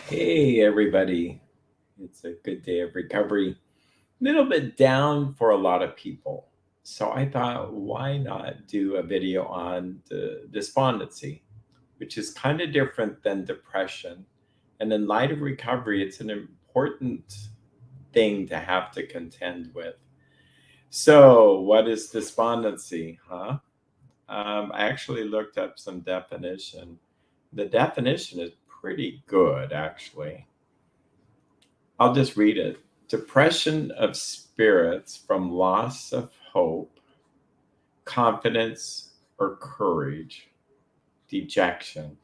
Hey, everybody. It's a good day of recovery. A little bit down for a lot of people. So I thought, why not do a video on the despondency, which is kind of different than depression. And in light of recovery, it's an important thing to have to contend with. So, what is despondency, huh? I actually looked up some definition. The definition is pretty good, actually. I'll just read it. Depression of spirits from loss of hope, confidence, or courage, dejection.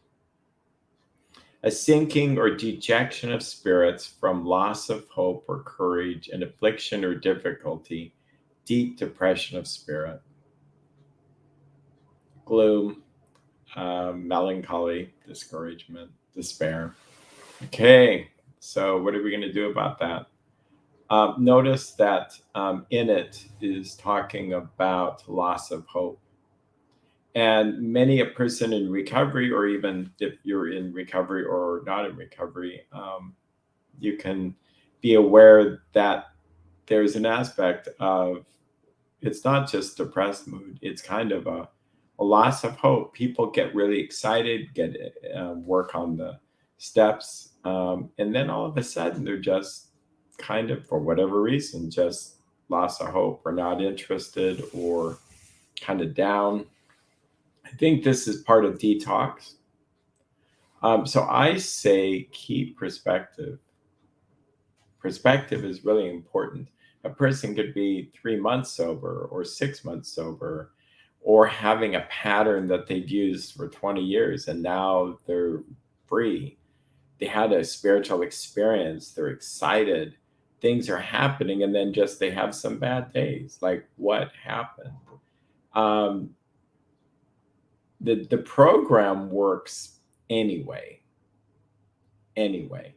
A sinking or dejection of spirits from loss of hope or courage, an affliction or difficulty, deep depression of spirit. Gloom, melancholy, discouragement, despair. Okay, so what are we going to do about that? Notice that in it is talking about loss of hope. And many a person in recovery, or even if you're in recovery or not in recovery, you can be aware that there's an aspect of it's not just depressed mood, it's kind of a loss of hope. People get really excited, get work on the steps, and then all of a sudden they're just kind of, for whatever reason, just lost of hope or not interested or kind of down. I think this is part of detox. So I say keep perspective. Perspective is really important. A person could be 3 months sober or 6 months sober, or having a pattern that they've used for 20 years and now they're free. They had a spiritual experience, they're excited, things are happening, and then just they have some bad days. Like, what happened? Um, the program works anyway, anyway,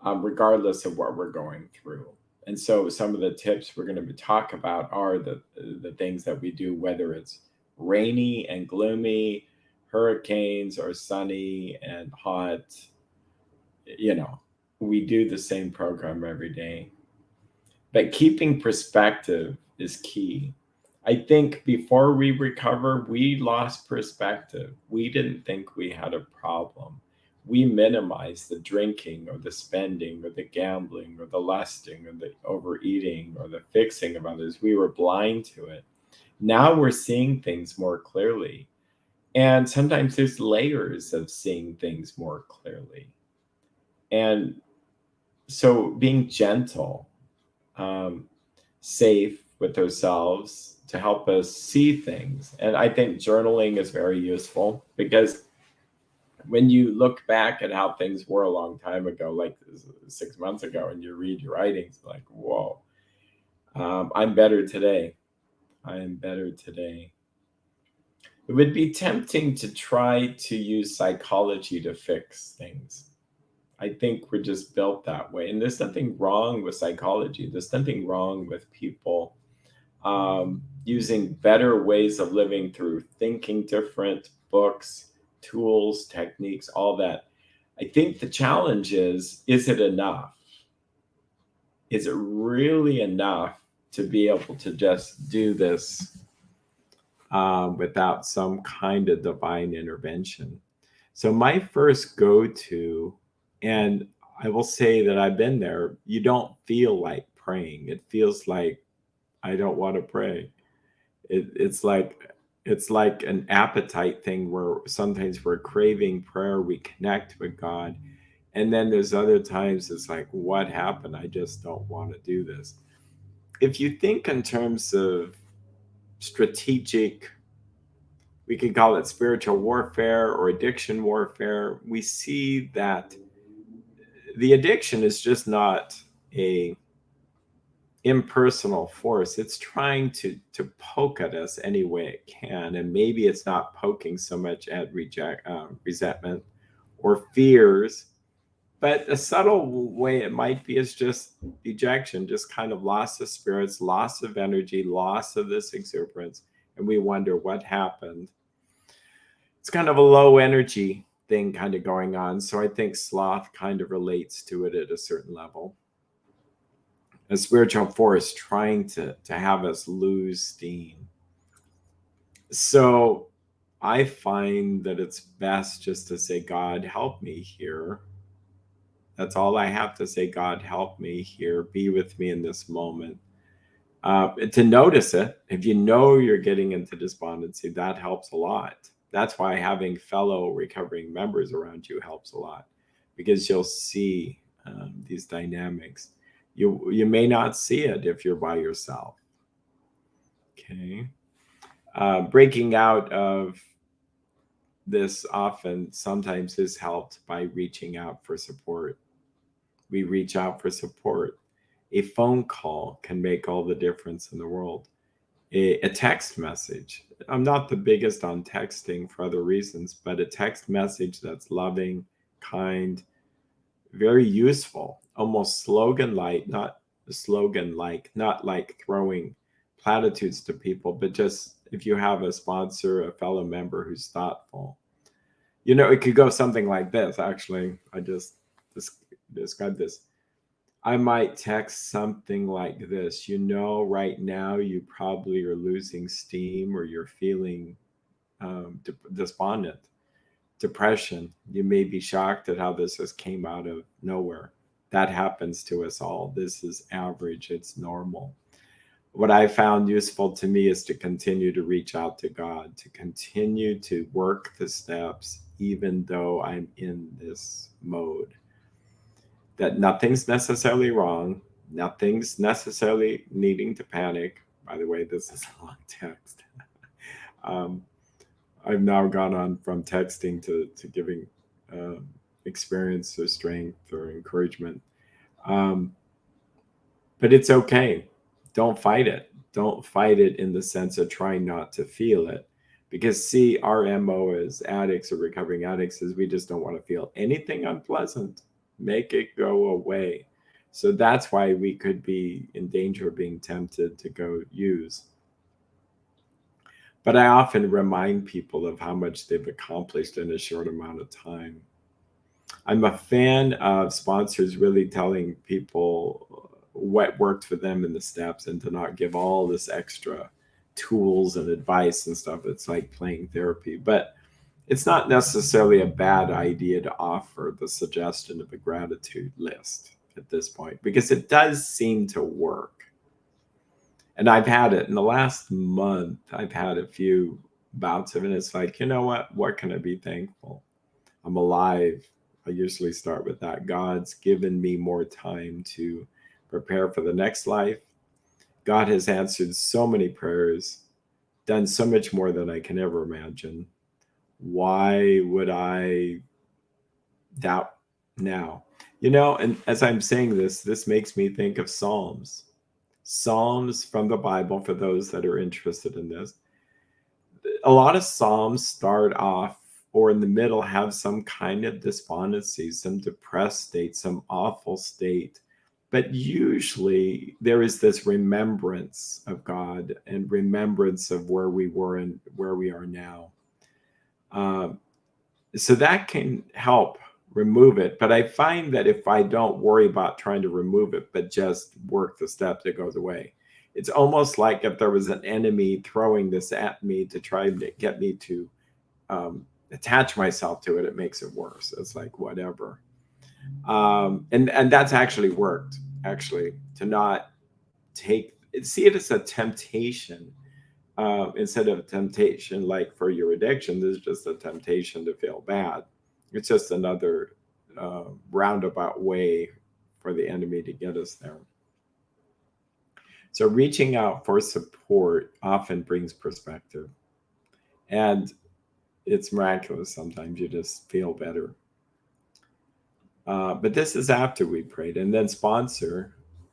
regardless of what we're going through. And so some of the tips we're going to talk about are the things that we do, whether it's rainy and gloomy, hurricanes, or sunny and hot. You know, we do the same program every day. But keeping perspective is key. I think before we recover, we lost perspective. We didn't think we had a problem. We minimized the drinking or the spending or the gambling or the lusting or the overeating or the fixing of others. We were blind to it. Now we're seeing things more clearly. And sometimes there's layers of seeing things more clearly. And so being gentle, um, safe with ourselves to help us see things. And I think journaling is very useful because when you look back at how things were a long time ago, like 6 months ago, and you read your writings, like, whoa, I'm better today. I am better today. It would be tempting to try to use psychology to fix things. I think we're just built that way. And there's nothing wrong with psychology. There's nothing wrong with people using better ways of living through thinking different, books, tools, techniques, all that. I think the challenge is it enough? Is it really enough to be able to just do this without some kind of divine intervention? So, my first go to, and I will say that I've been there, you don't feel like praying. It feels like I don't want to pray. It's like an appetite thing where sometimes we're craving prayer, we connect with God, and then there's other times it's like, what happened? I just don't want to do this. If you think in terms of strategic, we could call it spiritual warfare or addiction warfare, we see that the addiction is just not a impersonal force. It's trying to poke at us any way it can, and maybe it's not poking so much at resentment or fears, but a subtle way it might be is just dejection, just kind of loss of spirits, loss of energy, loss of this exuberance, and we wonder what happened. It's kind of a low energy thing kind of going on. So I think sloth kind of relates to it at a certain level. A spiritual force trying to have us lose steam. So I find that it's best just to say, God, help me here. That's all I have to say. God, help me here. Be with me in this moment. To notice it, if you know you're getting into despondency, that helps a lot. That's why having fellow recovering members around you helps a lot, because you'll see these dynamics. You may not see it if you're by yourself. Okay. Breaking out of this sometimes is helped by reaching out for support. We reach out for support. A phone call can make all the difference in the world. A text message. I'm not the biggest on texting for other reasons, but a text message that's loving, kind, very useful, almost slogan-like, not like throwing platitudes to people, but just if you have a sponsor, a fellow member who's thoughtful. It could go something like this. Actually, I just described this. I might text something like this. Right now you probably are losing steam, or you're feeling despondent, depression. You may be shocked at how this just came out of nowhere. That happens to us all. This is average. It's normal. What I found useful to me is to continue to reach out to God, to continue to work the steps, even though I'm in this mode. That nothing's necessarily wrong. Nothing's necessarily needing to panic. By the way, this is a long text. I've now gone on from texting to giving experience or strength or encouragement. But it's okay. Don't fight it. Don't fight it in the sense of trying not to feel it. Because, see, our MO as addicts or recovering addicts is we just don't want to feel anything unpleasant. Make it go away. So that's why we could be in danger of being tempted to go use. But I often remind people of how much they've accomplished in a short amount of time. I'm a fan of sponsors really telling people what worked for them in the steps, and to not give all this extra tools and advice and stuff. It's like playing therapy. But it's not necessarily a bad idea to offer the suggestion of a gratitude list at this point, because it does seem to work. And I've had it in the last month. I've had a few bouts of it. And it's like, you know what can I be thankful? I'm alive. I usually start with that. God's given me more time to prepare for the next life. God has answered so many prayers, done so much more than I can ever imagine. Why would I doubt now? And as I'm saying this makes me think of Psalms. Psalms from the Bible, for those that are interested in this. A lot of Psalms start off, or in the middle, have some kind of despondency, some depressed state, some awful state. But usually there is this remembrance of God and remembrance of where we were and where we are now. So that can help remove it. But I find that if I don't worry about trying to remove it, but just work the steps, it goes away. It's almost like if there was an enemy throwing this at me to try to get me to attach myself to it, it makes it worse. It's like, whatever. And that's actually worked, to not see it as a temptation. Instead of temptation, like for your addiction, there's just a temptation to feel bad. It's just another roundabout way for the enemy to get us there. So reaching out for support often brings perspective. And it's miraculous. Sometimes you just feel better. But this is after we prayed. And then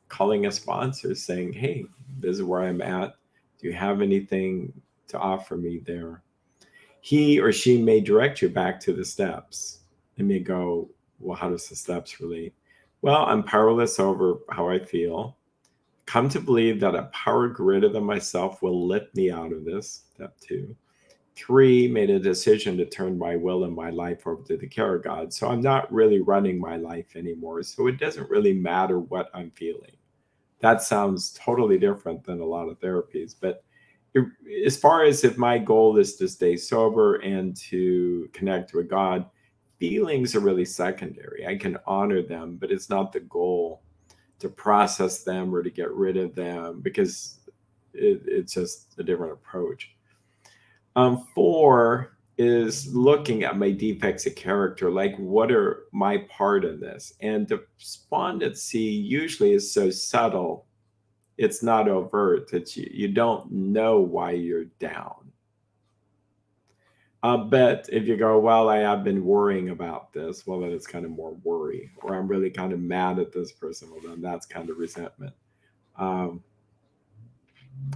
calling a sponsor saying, hey, this is where I'm at. Do you have anything to offer me there? He or she may direct you back to the steps. They may go, well, how does the steps relate? Well, I'm powerless over how I feel. Come to believe that a power greater than myself will lift me out of this, step 2. 3, made a decision to turn my will and my life over to the care of God. So I'm not really running my life anymore. So it doesn't really matter what I'm feeling. That sounds totally different than a lot of therapies. But it, as far as if my goal is to stay sober and to connect with God, feelings are really secondary. I can honor them, but it's not the goal to process them or to get rid of them, because it's just a different approach. 4 is looking at my defects of character, like what are my part in this? And despondency usually is so subtle, it's not overt. It's you don't know why you're down. But if you go, well, I have been worrying about this, well, then it's kind of more worry. Or I'm really kind of mad at this person, well, then that's kind of resentment. Um,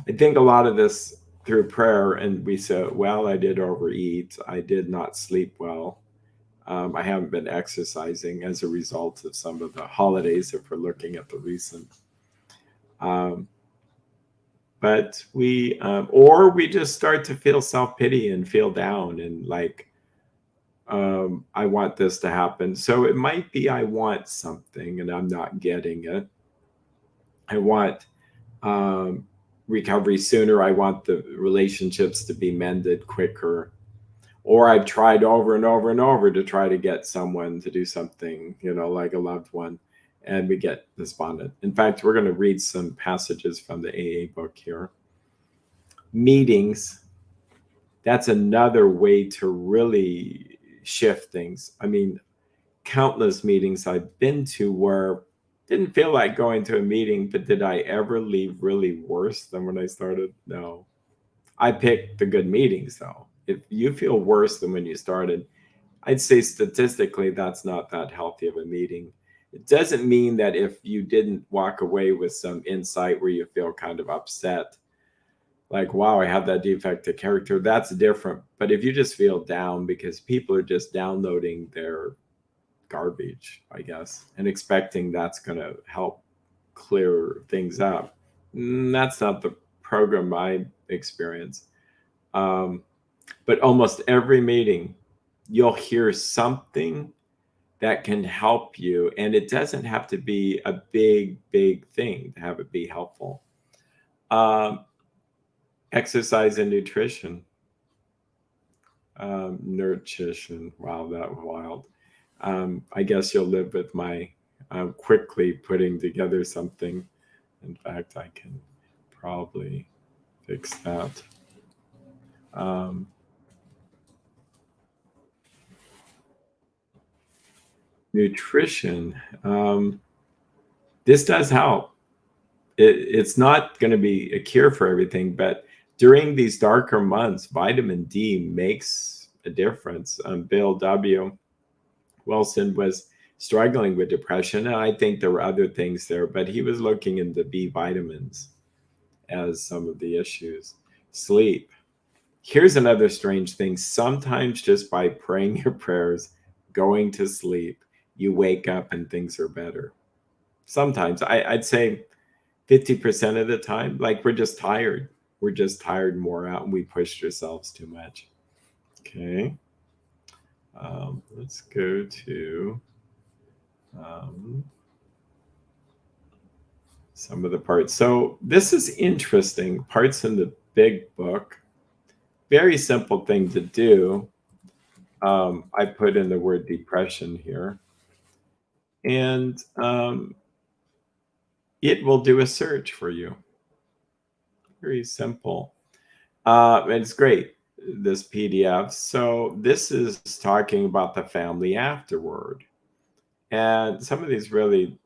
I think a lot of this through prayer, and we said, well, I did overeat, I did not sleep well. I haven't been exercising as a result of some of the holidays, if we're looking at the recent. Um, but or we just start to feel self-pity and feel down and like, I want this to happen. So it might be I want something and I'm not getting it. I want um, recovery sooner. I want the relationships to be mended quicker. Or I've tried over and over and over to try to get someone to do something, like a loved one, and we get despondent. In fact, we're going to read some passages from the AA book here. Meetings, that's another way to really shift things. I mean, countless meetings I've been to where didn't feel like going to a meeting, but did I ever leave really worse than when I started? No. I picked the good meetings though. If you feel worse than when you started, I'd say statistically that's not that healthy of a meeting. It doesn't mean that if you didn't walk away with some insight where you feel kind of upset, like, wow, I have that defect of character, that's different. But if you just feel down because people are just downloading their garbage, I guess, and expecting that's going to help clear things up, that's not the program I experience. Um, but almost every meeting, you'll hear something that can help you. And it doesn't have to be a big, big thing to have it be helpful. Exercise and nutrition. Nutrition. Wow, that was wild. I guess you'll live with my quickly putting together something. In fact, I can probably fix that. Um, Nutrition. This does help. It's not going to be a cure for everything, but during these darker months, vitamin D makes a difference. Bill W. Wilson was struggling with depression, and I think there were other things there, but he was looking into B vitamins as some of the issues. Sleep. Here's another strange thing. Sometimes just by praying your prayers, going to sleep, you wake up and things are better. Sometimes I'd say 50% of the time, like we're just tired. We're just tired more out and we pushed ourselves too much. Okay. Let's go to some of the parts. So this is interesting. Parts in the big book. Very simple thing to do. I put in the word depression here. And it will do a search for you. Very simple. And it's great, this PDF. So this is talking about the family afterward. And some of these really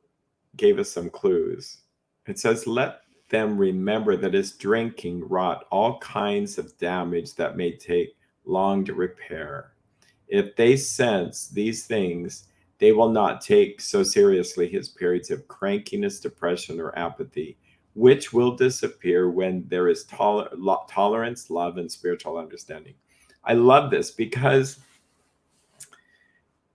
gave us some clues. It says, let them remember that his drinking wrought all kinds of damage that may take long to repair. If they sense these things, they will not take so seriously his periods of crankiness, depression, or apathy, which will disappear when there is tolerance, love, and spiritual understanding. I love this because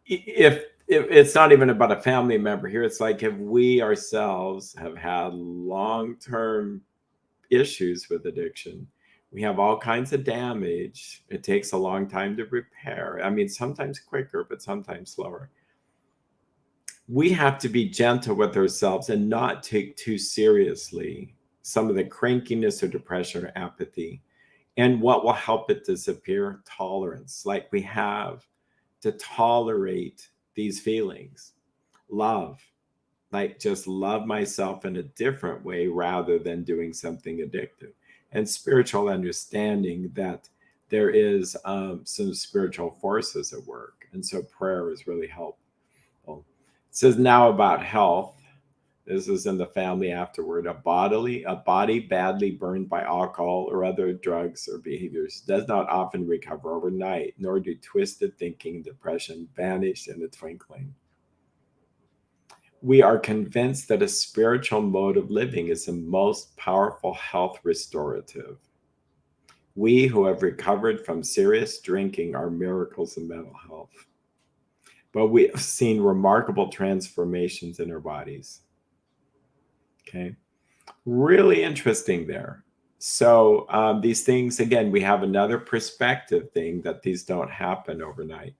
if it's not even about a family member here, it's like if we ourselves have had long-term issues with addiction, We have all kinds of damage. It takes a long time to repair. I mean, sometimes quicker, but sometimes slower. We have to be gentle with ourselves and not take too seriously some of the crankiness or depression or apathy. And what will help it disappear? Tolerance. Like we have to tolerate these feelings. Love, like just love myself in a different way rather than doing something addictive. And spiritual understanding that there is some spiritual forces at work. And so prayer is really helpful. It says now about health. This is in the family afterward. A body badly burned by alcohol or other drugs or behaviors does not often recover overnight, nor do twisted thinking and depression vanish in a twinkling. We are convinced that a spiritual mode of living is the most powerful health restorative. We who have recovered from serious drinking are miracles in mental health. But we have seen remarkable transformations in our bodies. Okay. Really interesting there. So these things, again, we have another perspective thing that these don't happen overnight.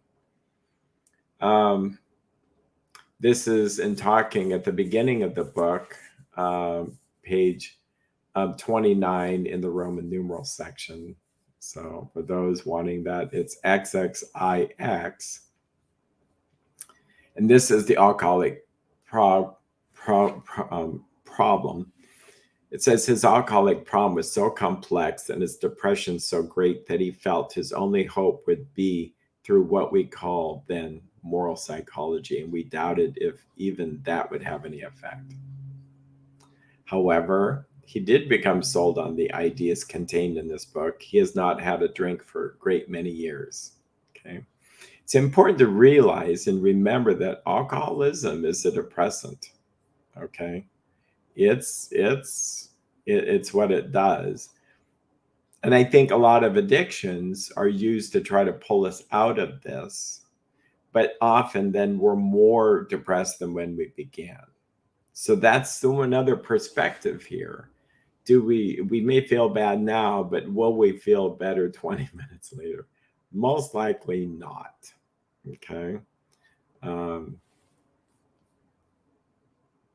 This is in talking at the beginning of the book, page 29 in the Roman numeral section. So for those wanting that, it's XXIX. And this is the alcoholic problem. It says his alcoholic problem was so complex and his depression so great that he felt his only hope would be through what we call then moral psychology, and we doubted if even that would have any effect. However, he did become sold on the ideas contained in this book. He has not had a drink for a great many years. Okay. It's important to realize and remember that alcoholism is a depressant. Okay. It's what it does. And I think a lot of addictions are used to try to pull us out of this, but often then we're more depressed than when we began. So that's still another perspective here. We may feel bad now, but will we feel better 20 minutes later? Most likely not. Okay.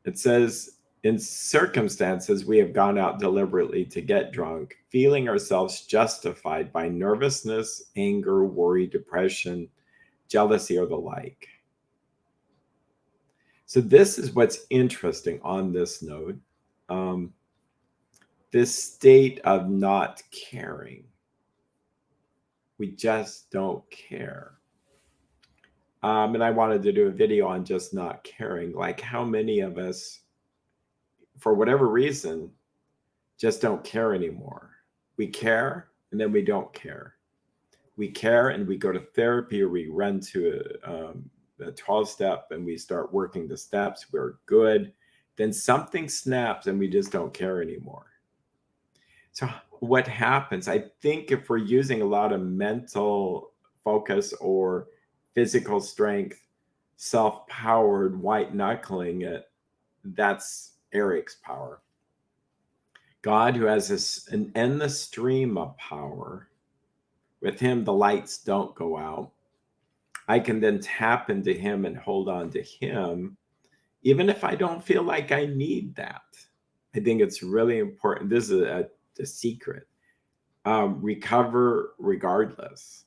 It says, in circumstances, we have gone out deliberately to get drunk, feeling ourselves justified by nervousness, anger, worry, depression, jealousy, or the like. So this is what's interesting on this note. This state of not caring. We just don't care. And I wanted to do a video on just not caring. Like how many of us, for whatever reason, just don't care anymore. We care and then we don't care. We care and we go to therapy or we run to a 12-step and we start working the steps. We're good. Then something snaps and we just don't care anymore. So what happens? I think if we're using a lot of mental focus or physical strength, self-powered, white knuckling it, that's Eric's power. God, who has an endless stream of power, with him the lights don't go out. I can then tap into him and hold on to him, even if I don't feel like I need that. I think it's really important. This is a secret. Recover regardless.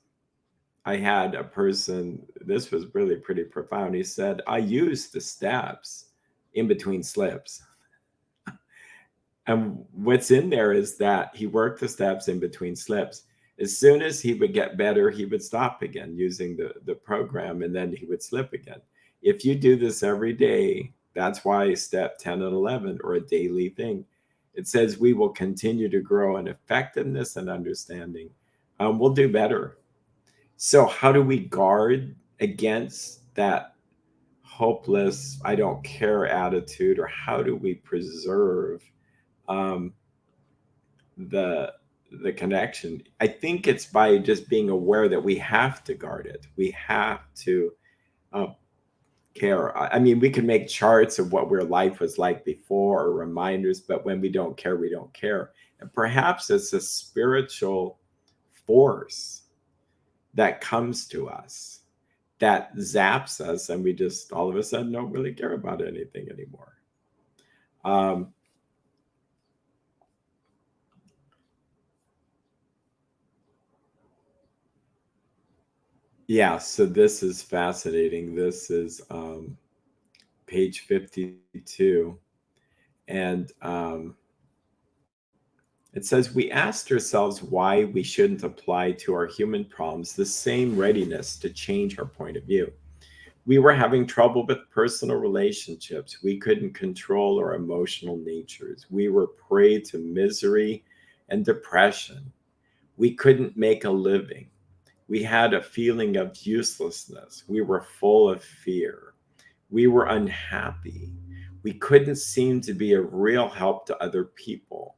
I had a person, this was really pretty profound. He said, I use the steps in between slips. And what's in there is that he worked the steps in between slips. As soon as he would get better, he would stop again using the program, and then he would slip again. If you do this every day, that's why step 10 and 11 are a daily thing. It says we will continue to grow in effectiveness and understanding. We'll do better. So how do we guard against that hopeless, I don't care attitude, or how do we preserve the connection? I think it's by just being aware that we have to guard it. We have to care. I mean, we can make charts of what our life was like before or reminders, but when we don't care, we don't care. And perhaps it's a spiritual force that comes to us that zaps us, and we just all of a sudden don't really care about anything anymore. Um, yeah, so this is fascinating. This is page 52. And it says, we asked ourselves why we shouldn't apply to our human problems the same readiness to change our point of view. We were having trouble with personal relationships. We couldn't control our emotional natures. We were prey to misery and depression. We couldn't make a living. We had a feeling of uselessness. We were full of fear. We were unhappy. We couldn't seem to be of real help to other people.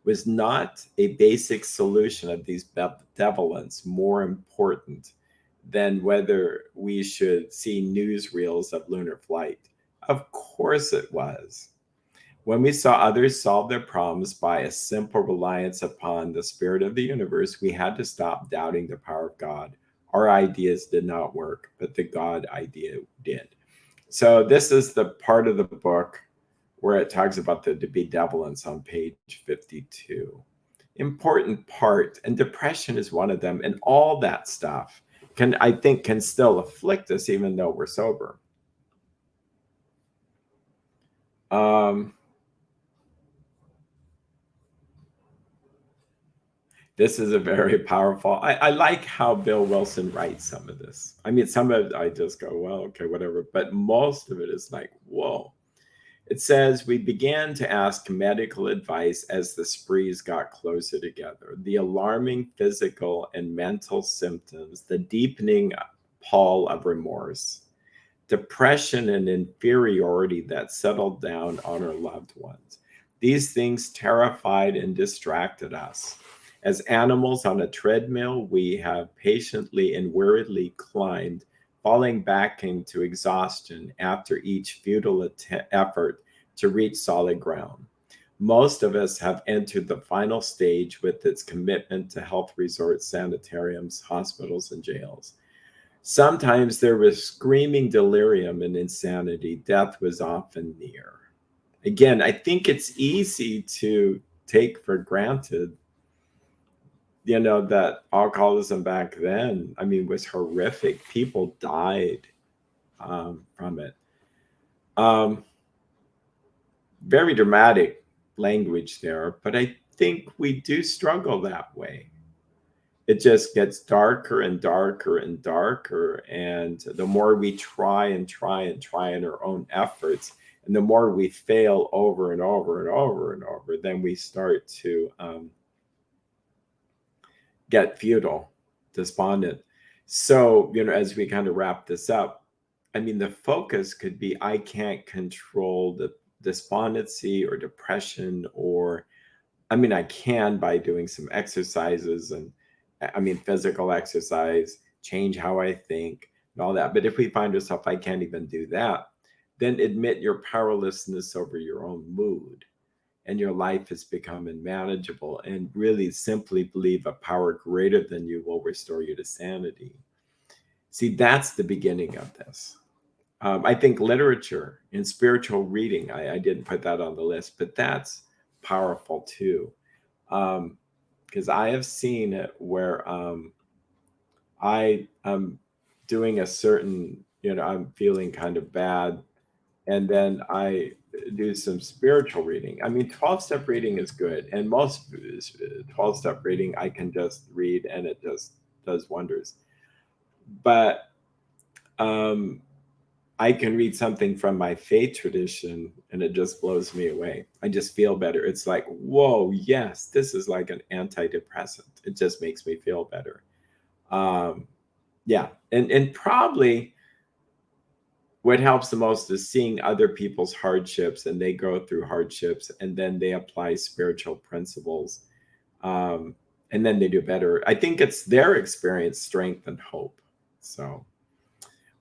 Was not a basic solution of these benevolence more important than whether we should see newsreels of lunar flight? Of course it was. When we saw others solve their problems by a simple reliance upon the spirit of the universe, we had to stop doubting the power of God. Our ideas did not work, but the God idea did. So, this is the part of the book where it talks about the benevolence on page 52. Important part, and depression is one of them, and all that stuff can, I think, can still afflict us even though we're sober. This is a very powerful. I like how Bill Wilson writes some of this. I mean, some of it I just go, well, okay, whatever. But most of it is like, whoa. It says, we began to ask medical advice as the sprees got closer together. The alarming physical and mental symptoms, the deepening pall of remorse, depression and inferiority that settled down on our loved ones. These things terrified and distracted us. As animals on a treadmill, we have patiently and wearily climbed, falling back into exhaustion after each futile effort to reach solid ground. Most of us have entered the final stage with its commitment to health resorts, sanitariums, hospitals, and jails. Sometimes there was screaming delirium and insanity. Death was often near. Again, I think it's easy to take for granted, that alcoholism back then, I mean, was horrific. People died from it. Um, Very dramatic language there, but I think we do struggle that way. It just gets darker and darker and darker. And the more we try and try and try in our own efforts, and the more we fail over and over and over and over, then we start to get futile, despondent. So, as we kind of wrap this up, I mean, the focus could be I can't control the despondency or depression, or I mean, I can by doing some exercises and I mean, physical exercise, change how I think and all that. But if we find ourselves, I can't even do that, then admit your powerlessness over your own mood and your life has become unmanageable, and really simply believe a power greater than you will restore you to sanity. See, that's the beginning of this. I think literature and spiritual reading, I didn't put that on the list, but that's powerful too. Because I have seen it where I am doing a certain, I'm feeling kind of bad. And then I do some spiritual reading. I mean, 12-step reading is good. And most 12-step reading, I can just read and it just does wonders. But I can read something from my faith tradition and it just blows me away. I just feel better. It's like, whoa, yes, this is like an antidepressant. It just makes me feel better. Yeah. And probably what helps the most is seeing other people's hardships and they go through hardships and then they apply spiritual principles. And then they do better. I think it's their experience, strength, and hope. So,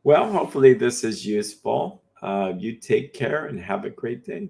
well, hopefully this is useful. You take care and have a great day.